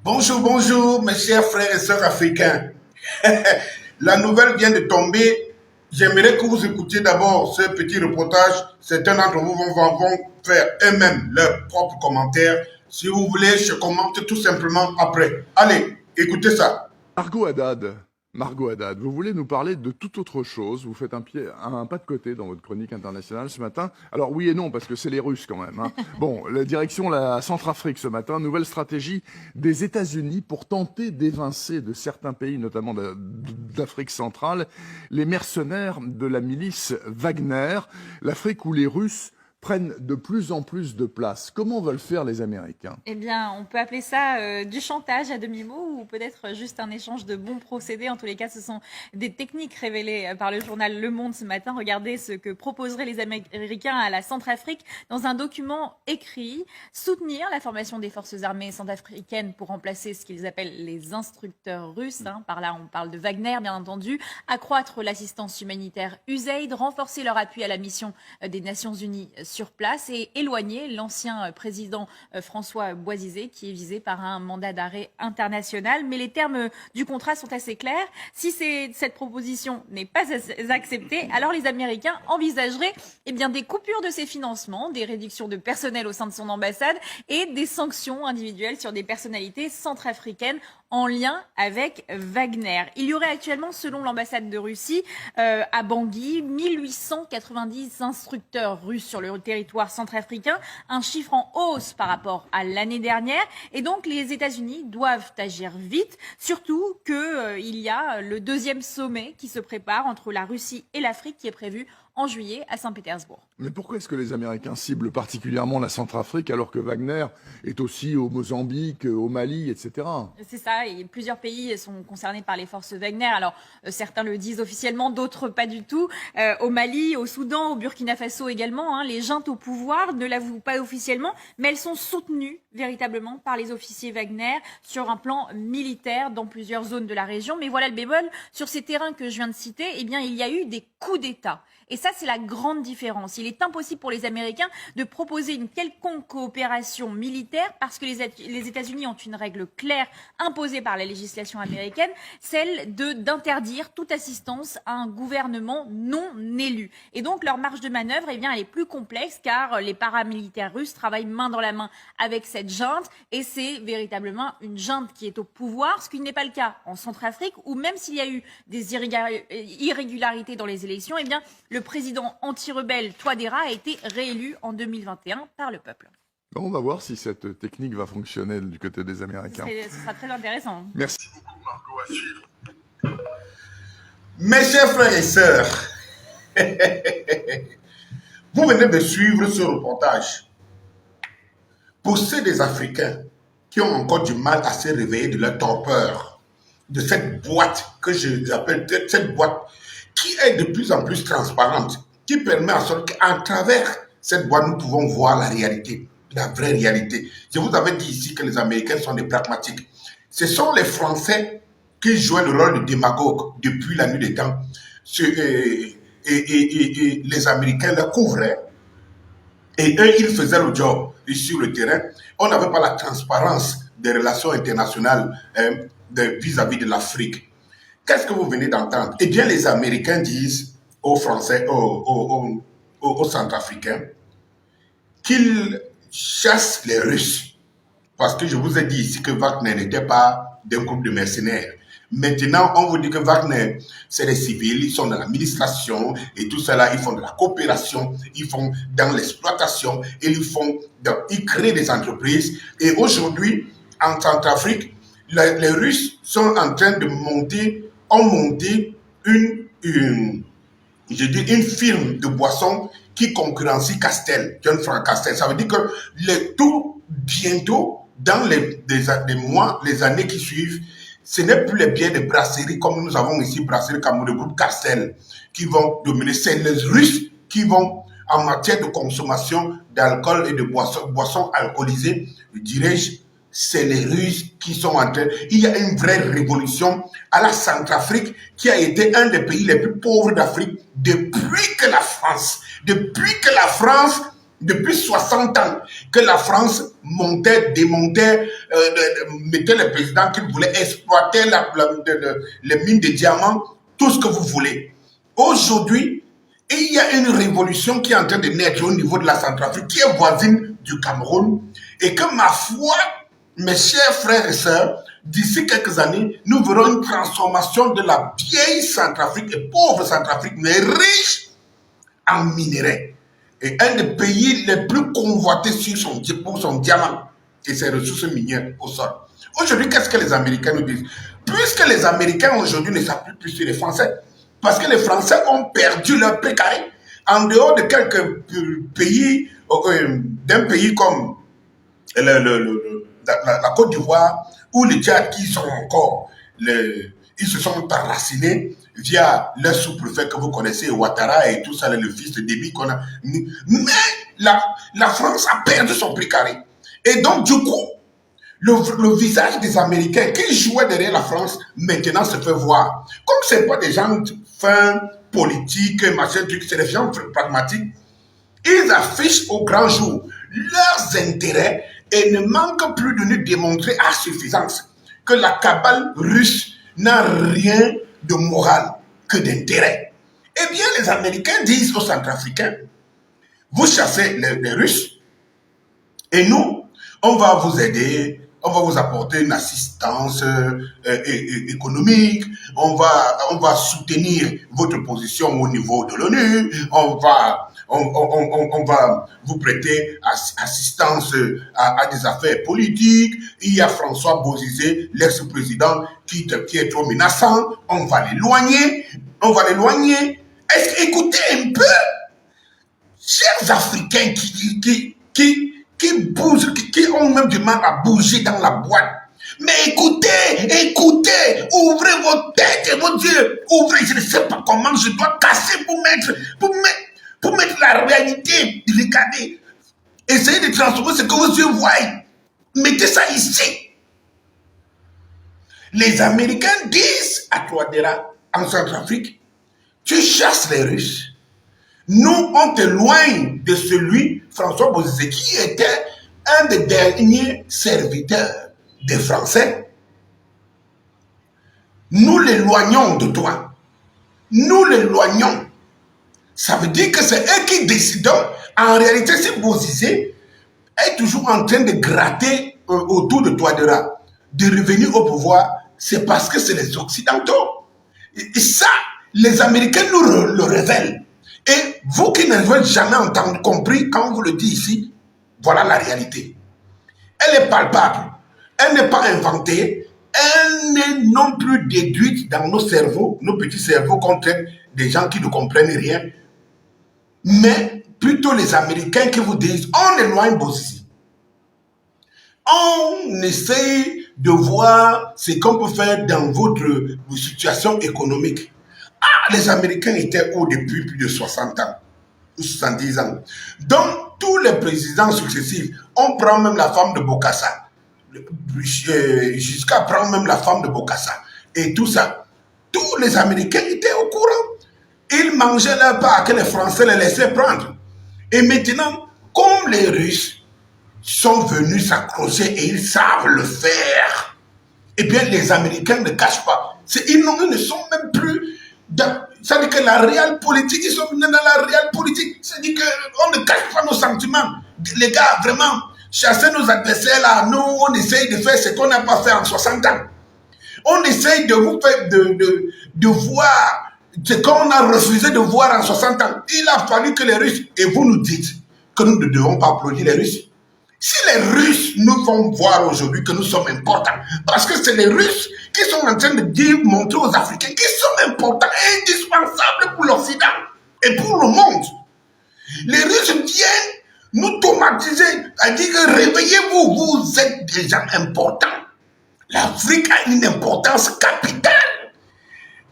Bonjour, bonjour, mes chers frères et sœurs africains. La nouvelle vient de tomber. J'aimerais que vous écoutiez d'abord ce petit reportage. Certains d'entre vous vont faire eux-mêmes leurs propres commentaires. Si vous voulez, je commente tout simplement après. Allez, écoutez ça. Margot Haddad, Margot Haddad, vous voulez nous parler de toute autre chose. Vous faites un pas de côté dans votre chronique internationale ce matin. Alors oui et non, parce que c'est les Russes quand même, hein. Bon, la direction la Centrafrique ce matin, nouvelle stratégie des États-Unis pour tenter d'évincer de certains pays, notamment d'Afrique centrale, les mercenaires de la milice Wagner, l'Afrique où les Russes prennent de plus en plus de place. Comment veulent faire les Américains? Eh bien, on peut appeler ça du chantage à demi-mot ou peut-être juste un échange de bons procédés. En tous les cas, ce sont des techniques révélées par le journal Le Monde ce matin. Regardez ce que proposeraient les Américains à la Centrafrique dans un document écrit. Soutenir la formation des forces armées centrafricaines pour remplacer ce qu'ils appellent les instructeurs russes. Par là, on parle de Wagner, bien entendu. Accroître l'assistance humanitaire USAID, renforcer leur appui à la mission des Nations Unies sur place et éloigner l'ancien président François Bozizé qui est visé par un mandat d'arrêt international. Mais les termes du contrat sont assez clairs. Si cette proposition n'est pas acceptée, alors les Américains envisageraient des coupures de ses financements, des réductions de personnel au sein de son ambassade et des sanctions individuelles sur des personnalités centrafricaines en lien avec Wagner. Il y aurait actuellement, selon l'ambassade de Russie, à Bangui, 1890 instructeurs russes sur le territoire centrafricain, un chiffre en hausse par rapport à l'année dernière. Et donc, les États-Unis doivent agir vite, surtout qu'il y a le deuxième sommet qui se prépare entre la Russie et l'Afrique qui est prévu en juillet à Saint-Pétersbourg. Mais pourquoi est-ce que les Américains ciblent particulièrement la Centrafrique alors que Wagner est aussi au Mozambique, au Mali, etc. C'est ça, et plusieurs pays sont concernés par les forces Wagner. Alors, certains le disent officiellement, d'autres pas du tout. Au Mali, au Soudan, au Burkina Faso également, les juntes au pouvoir ne l'avouent pas officiellement, mais elles sont soutenues véritablement par les officiers Wagner sur un plan militaire dans plusieurs zones de la région. Mais voilà le bémol, sur ces terrains que je viens de citer, il y a eu des coups d'État. Et ça, c'est la grande différence. Il est impossible pour les Américains de proposer une quelconque coopération militaire parce que les États-Unis ont une règle claire imposée par la législation américaine, celle d'interdire toute assistance à un gouvernement non élu. Et donc, leur marge de manœuvre, elle est plus complexe car les paramilitaires russes travaillent main dans la main avec cette junte et c'est véritablement une junte qui est au pouvoir, ce qui n'est pas le cas en Centrafrique où même s'il y a eu des irrégularités dans les élections, le président anti-rebelle Touadéra a été réélu en 2021 par le peuple. Bon, on va voir si cette technique va fonctionner du côté des Américains. Ce sera très intéressant. Merci. Margot, à suivre. Mes chers frères et sœurs, vous venez de suivre ce reportage. Pour ceux des Africains qui ont encore du mal à se réveiller de leur torpeur, de cette boîte que j'appelle cette boîte qui est de plus en plus transparente, qui permet en sorte qu'à travers cette boîte, nous pouvons voir la réalité, la vraie réalité. Je vous avais dit ici que les Américains sont des pragmatiques. Ce sont les Français qui jouaient le rôle de démagogue depuis la nuit des temps. Et les Américains le couvraient. Et eux, ils faisaient le job sur le terrain. On n'avait pas la transparence des relations internationales vis-à-vis de l'Afrique. Qu'est-ce que vous venez d'entendre? Eh bien, les Américains disent aux Français, aux Centrafricains, qu'ils chassent les Russes. Parce que je vous ai dit ici que Wagner n'était pas d'un groupe de mercenaires. Maintenant, on vous dit que Wagner, c'est les civils, ils sont dans l'administration et tout cela, ils font de la coopération, ils font dans l'exploitation, et ils créent des entreprises. Et aujourd'hui, en Centrafrique, les Russes sont en train de ont monté une firme de boissons qui concurrencie Castel, John Frank Castel. Ça veut dire que tout bientôt, dans les mois, les années qui suivent, ce n'est plus les biens de brasserie comme nous avons ici, brasserie Cameroun, le groupe Castel, qui vont dominer. C'est les Russes qui vont, en matière de consommation d'alcool et de boissons alcoolisées, dirais-je, c'est les Russes qui sont en train. Il y a une vraie révolution à la Centrafrique qui a été un des pays les plus pauvres d'Afrique depuis que la France depuis 60 ans que la France montait, démontait, mettait les présidents qui voulaient exploiter les mines de diamants, tout ce que vous voulez. Aujourd'hui, il y a une révolution qui est en train de naître au niveau de la Centrafrique, qui est voisine du Cameroun, et que ma foi, mes chers frères et sœurs, d'ici quelques années, nous verrons une transformation de la vieille Centrafrique et pauvre Centrafrique, mais riche en minerais. Et un des pays les plus convoités pour son diamant et ses ressources minières au sol. Aujourd'hui, qu'est-ce que les Américains nous disent? Puisque les Américains aujourd'hui ne s'appuient plus sur les Français, parce que les Français ont perdu leur précaré, en dehors de quelques pays, d'un pays comme la Côte d'Ivoire ou le Tchad qui sont encore, ils se sont enracinés via leur sous-préfet que vous connaissez, Ouattara et tout ça, le fils de Déby qu'on a. Mais la France a perdu son précaré. Et donc, du coup, le visage des Américains qui jouaient derrière la France, maintenant se fait voir. Comme ce n'est pas des gens fins, politiques, machin, truc, c'est des gens pragmatiques, ils affichent au grand jour leurs intérêts et ne manquent plus de nous démontrer à suffisance que la cabale russe n'a rien de moral que d'intérêt. Eh bien, les Américains disent aux Centrafricains, vous chassez les Russes et nous, on va vous aider, on va vous apporter une assistance économique, on va soutenir votre position au niveau de l'ONU, on va vous prêter assistance à des affaires politiques. Il y a François Bozizé, l'ex-président, qui est trop menaçant. On va l'éloigner. Écoutez un peu, chers Africains qui bougent, qui ont même du mal à bouger dans la boîte. Mais écoutez, ouvrez vos têtes et vos yeux. Ouvrez, je ne sais pas comment je dois casser pour mettre la réalité. Regardez, essayez de transformer ce que vos yeux voient. Mettez ça ici. Les Américains disent à Touadéra, en Centrafrique, tu chasses les Russes. Nous, on t'éloigne de celui, François Bozizé, qui était un des derniers serviteurs des Français. Nous l'éloignons de toi. Nous l'éloignons. Ça veut dire que c'est eux qui décident. En réalité, si Bozizé est toujours en train de gratter autour de Touadéra, de revenir au pouvoir, c'est parce que c'est les Occidentaux. Et ça, les Américains nous le révèlent. Et vous qui n'avez jamais compris, quand on vous le dit ici, voilà la réalité. Elle est palpable. Elle n'est pas inventée. Elle n'est non plus déduite dans nos cerveaux, nos petits cerveaux qu'on traite des gens qui ne comprennent rien. Mais plutôt les Américains qui vous disent, on éloigne Bozizé. On essaye de voir ce qu'on peut faire dans votre situation économique. Ah, les Américains étaient où depuis plus de 60 ans, ou 70 ans. Donc, tous les présidents successifs, on prend même la femme de Bokassa. Jusqu'à prendre même la femme de Bokassa. Et tout ça. Tous les Américains étaient au courant. Ils mangeaient leur part que les Français les laissaient prendre. Et maintenant, comme les Russes sont venus s'accrocher et ils savent le faire, eh bien, les Américains ne cachent pas. Ils ne sont même plus... Ça dit que la réelle politique, ils sont venus dans la réelle politique. Ça dit qu'on ne cache pas nos sentiments. Les gars, vraiment, chasser nos adversaires là, nous, on essaye de faire ce qu'on n'a pas fait en 60 ans. On essaye de vous faire, de voir ce qu'on a refusé de voir en 60 ans. Il a fallu que les Russes, et vous nous dites que nous ne devons pas applaudir les Russes. Si les Russes nous font voir aujourd'hui que nous sommes importants, parce que c'est les Russes qui sont en train de dire, montrer aux Africains qu'ils sont importants et indispensables pour l'Occident et pour le monde. Les Russes viennent nous traumatiser, à dire que réveillez-vous, vous êtes des gens importants. L'Afrique a une importance capitale.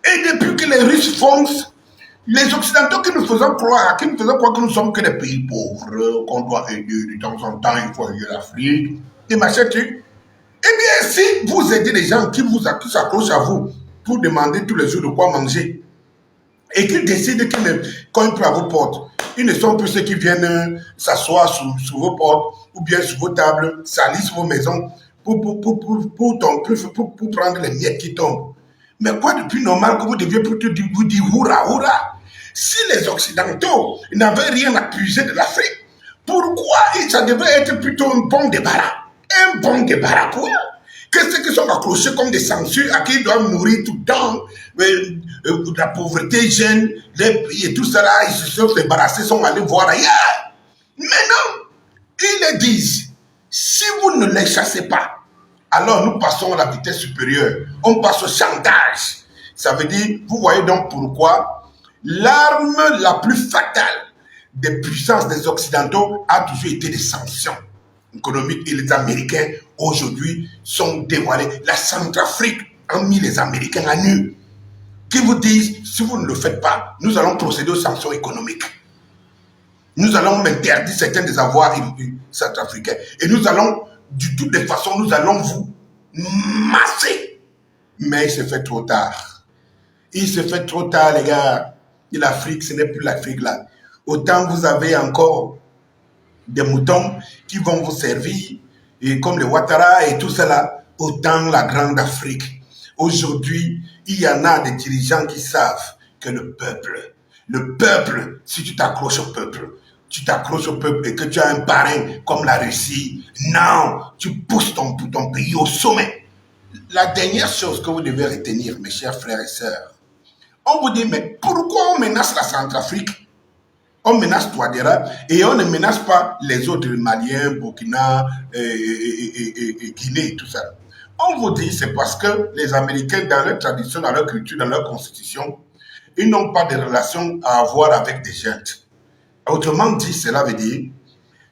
Et depuis que les Russes foncent, les Occidentaux qui nous faisons croire que nous sommes que des pays pauvres, qu'on doit aider de temps en temps, il faut aider l'Afrique, et machin truc. Eh bien, si vous aidez les gens qui s'accrochent à vous pour demander tous les jours de quoi manger, et qu'ils décident quand ils prennent à vos portes, Ils ne sont plus ceux qui viennent s'asseoir sous vos portes ou bien sur vos tables, salissent vos maisons pour prendre les miettes qui tombent. Mais quoi de plus normal que vous deviez plutôt vous dire hurrah, hurrah. Si les Occidentaux n'avaient rien à puiser de l'Afrique, pourquoi ça devrait être plutôt un bon débarras? Un bon débarras pour eux. Que ceux qui sont accrochés comme des censures à qui ils doivent nourrir tout le temps, la pauvreté gêne, les pays et tout cela, ils se sont débarrassés, sont allés voir ailleurs. Mais non, ils le disent, si vous ne les chassez pas, alors nous passons à la vitesse supérieure. On passe au chantage. Ça veut dire, vous voyez donc pourquoi l'arme la plus fatale des puissances des Occidentaux a toujours été les sanctions économiques. Et les Américains, aujourd'hui, sont dévoilés. La Centrafrique a mis les Américains à nu. Qui vous disent, si vous ne le faites pas, nous allons procéder aux sanctions économiques. Nous allons interdire certains des avoirs centrafricains. Et nous allons, de toutes les façons, nous allons vous masser. Mais il se fait trop tard. Il se fait trop tard, les gars. Et l'Afrique, ce n'est plus l'Afrique là. Autant vous avez encore des moutons qui vont vous servir, et comme les Ouattara et tout cela, autant la grande Afrique. Aujourd'hui, il y en a des dirigeants qui savent que le peuple, si tu t'accroches au peuple, et que tu as un parrain comme la Russie, non, tu pousses ton pays au sommet. La dernière chose que vous devez retenir, mes chers frères et sœurs, on vous dit, mais pourquoi on menace la Centrafrique? On menace Touadéra et on ne menace pas les autres Maliens, Burkina et Guinée et tout ça. On vous dit, c'est parce que les Américains, dans leur tradition, dans leur culture, dans leur constitution, ils n'ont pas de relation à avoir avec des gens. Autrement dit, cela veut dire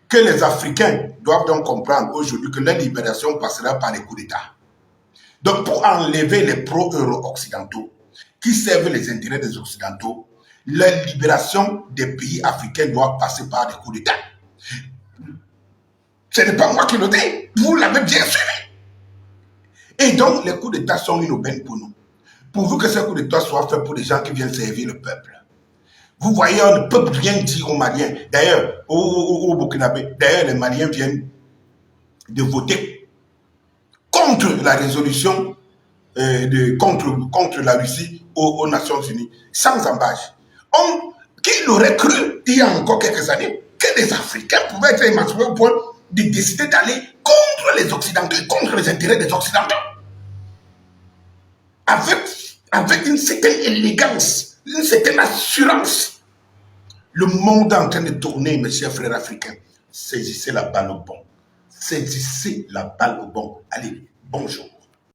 que les Africains doivent donc comprendre aujourd'hui que leur libération passera par les coups d'État. Donc, pour enlever les pro-euro-occidentaux qui servent les intérêts des Occidentaux, la libération des pays africains doit passer par des coups d'État. Ce n'est pas moi qui le dis, vous l'avez bien suivi. Et donc, les coups d'État sont une aubaine pour nous. Pourvu que ces coups d'État soient faits pour des gens qui viennent servir le peuple. Vous voyez, on ne peut rien dire aux Maliens. D'ailleurs, aux Burkinabés, d'ailleurs, les Maliens viennent de voter contre la résolution contre la Russie aux Nations Unies, sans embâche. Qui l'aurait cru, il y a encore quelques années, que les Africains pouvaient être émancipés au point de décider d'aller contre les Occidentaux et contre les intérêts des Occidentaux. Avec une certaine élégance, une certaine assurance. Le monde est en train de tourner, mes chers frères africains. Saisissez la balle au bon. Saisissez la balle au bon. Allez, bonjour.